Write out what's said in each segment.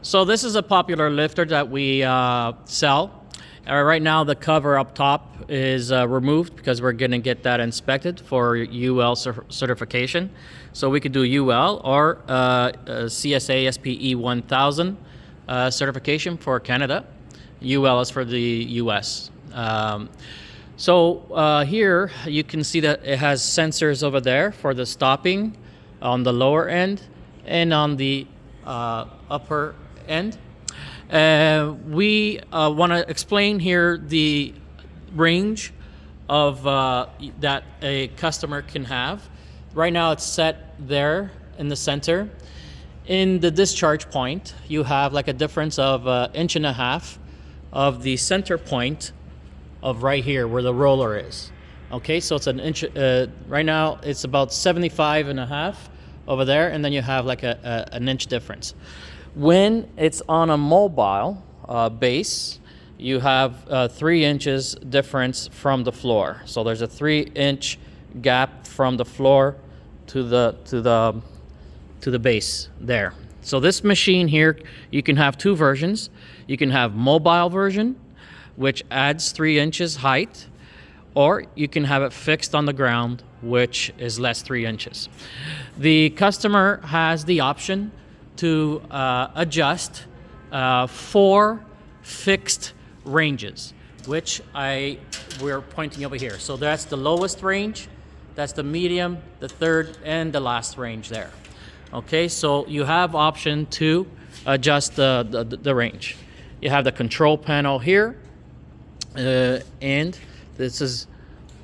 So this is a popular lifter that we sell. Right now the cover up top is removed because we're going to get that inspected for UL certification. So we could do UL or CSA SPE 1000 certification for Canada. UL is for the US. Here you can see that it has sensors over there for the stopping on the lower end and on the upper end. We want to explain here the range of that a customer can have. Right now it's set there in the center. In the discharge point, you have like a difference of 1.5 inches of the center point of right here where the roller is. Okay, so it's an inch. Right now it's about 75.5 over there, and then you have like an inch difference. When it's on a mobile base, you have 3 inches difference from the floor. So there's a 3-inch gap from the floor to the base there. So this machine here, you can have two versions. You can have mobile version, which adds 3 inches height, or you can have it fixed on the ground, which is less 3 inches. The customer has the option to adjust 4 fixed ranges, which we're pointing over here. So that's the lowest range, that's the medium, the third, and the last range there. Okay, so you have option to adjust the range. You have the control panel here, and this is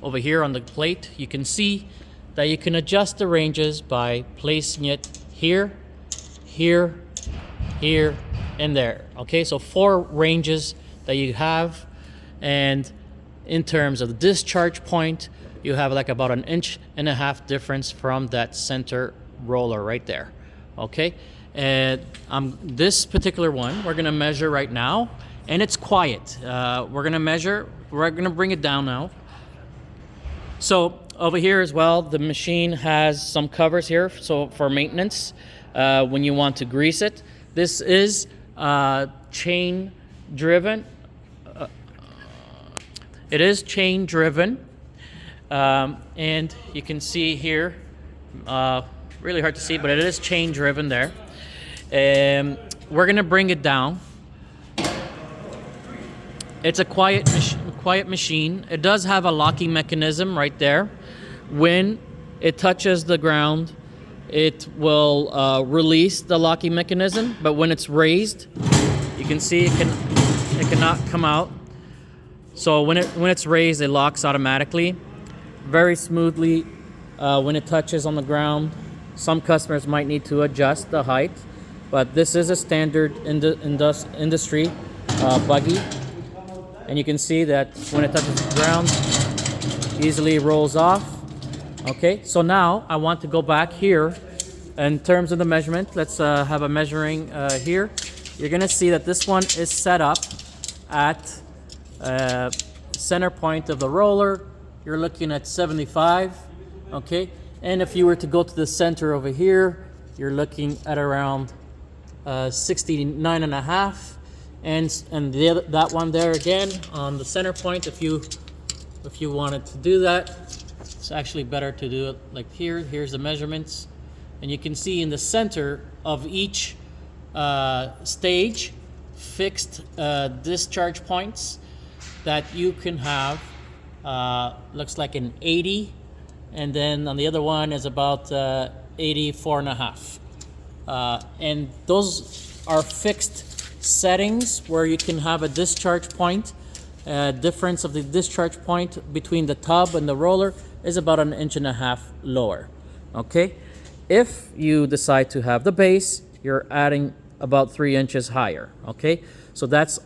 over here on the plate. You can see that you can adjust the ranges by placing it here, here, here, and there. Okay, so 4 ranges that you have, and in terms of the discharge point, you have like about 1.5 inches difference from that center roller right there. Okay, and this particular one we're gonna measure right now, and it's quiet. We're gonna bring it down now. So over here as well, the machine has some covers here, so for maintenance, when you want to grease it. This is chain driven. It is chain driven, and you can see here, really hard to see, but it is chain driven there. We're gonna bring it down. It's a quiet machine. It does have a locking mechanism right there. When it touches the ground, it will release the locking mechanism, but when it's raised, you can see it cannot come out. So when it's raised, it locks automatically, very smoothly. When it touches on the ground, some customers might need to adjust the height, but this is a standard industry buggy. And you can see that when it touches the ground, easily rolls off. Okay, so now I want to go back here in terms of the measurement. Let's have a measuring here. You're gonna see that this one is set up at center point of the roller. You're looking at 75, okay? And if you were to go to the center over here, you're looking at around 69.5. And that one there again on the center point, if you wanted to do that, it's actually better to do it like here. Here's the measurements, and you can see in the center of each stage fixed discharge points that you can have. Looks like an 80, and then on the other one is about 84.5, and those are fixed settings where you can have a discharge point. Difference of the discharge point between the tub and the roller is about 1.5 inches lower. Okay, if you decide to have the base, you're adding about 3 inches higher. Okay, so that's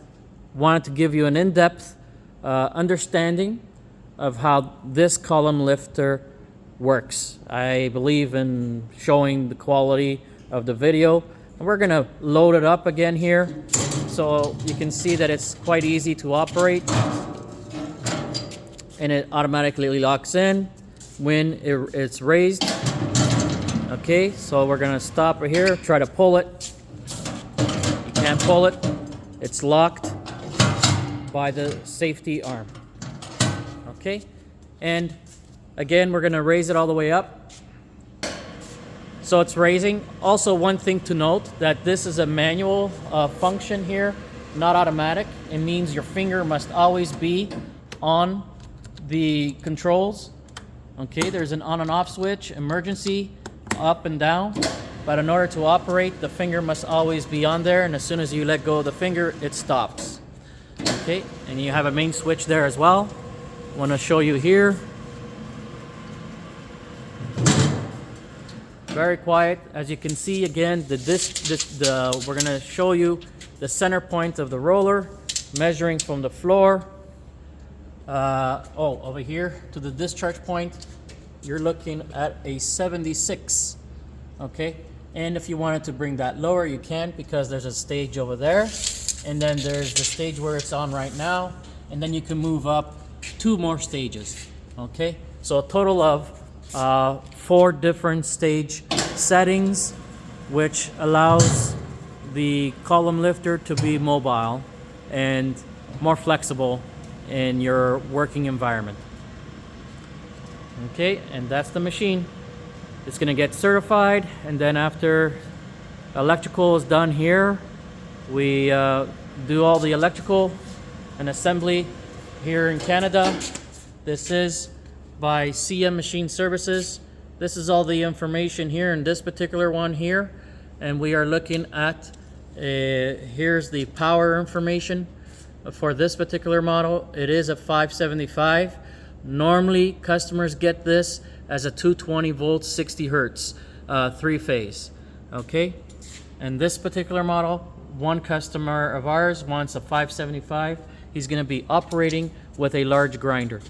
wanted to give you an in-depth understanding of how this column lifter works. I believe in showing the quality of the video. We're gonna load it up again here so you can see that it's quite easy to operate, and it automatically locks in when it's raised. Okay, so we're gonna stop right here, try to pull it. You can't pull it. It's locked by the safety arm. Okay, and again, we're gonna raise it all the way up. So it's raising. Also, one thing to note that this is a manual function here, not automatic. It means your finger must always be on the controls. Okay, there's an on and off switch, emergency, up and down. But in order to operate, the finger must always be on there, and as soon as you let go of the finger, it stops. Okay, and you have a main switch there as well. I want to show you here. Very quiet. As you can see, again, we're going to show you the center point of the roller, measuring from the floor, over here to the discharge point. You're looking at a 76. Okay, and if you wanted to bring that lower, you can, because there's a stage over there, and then there's the stage where it's on right now, and then you can move up 2 more stages. Okay, so a total of 4 different stage settings, which allows the column lifter to be mobile and more flexible in your working environment. Okay, and that's the machine. It's going to get certified, and then after electrical is done here, we do all the electrical and assembly here in Canada. This is by CM Machine Services. This is all the information here in this particular one here, and we are looking at here's the power information for this particular model. It is a 575. Normally customers get this as a 220 volts 60 hertz 3-phase. Okay, and this particular model, one customer of ours wants a 575. He's going to be operating with a large grinder.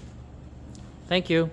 Thank you.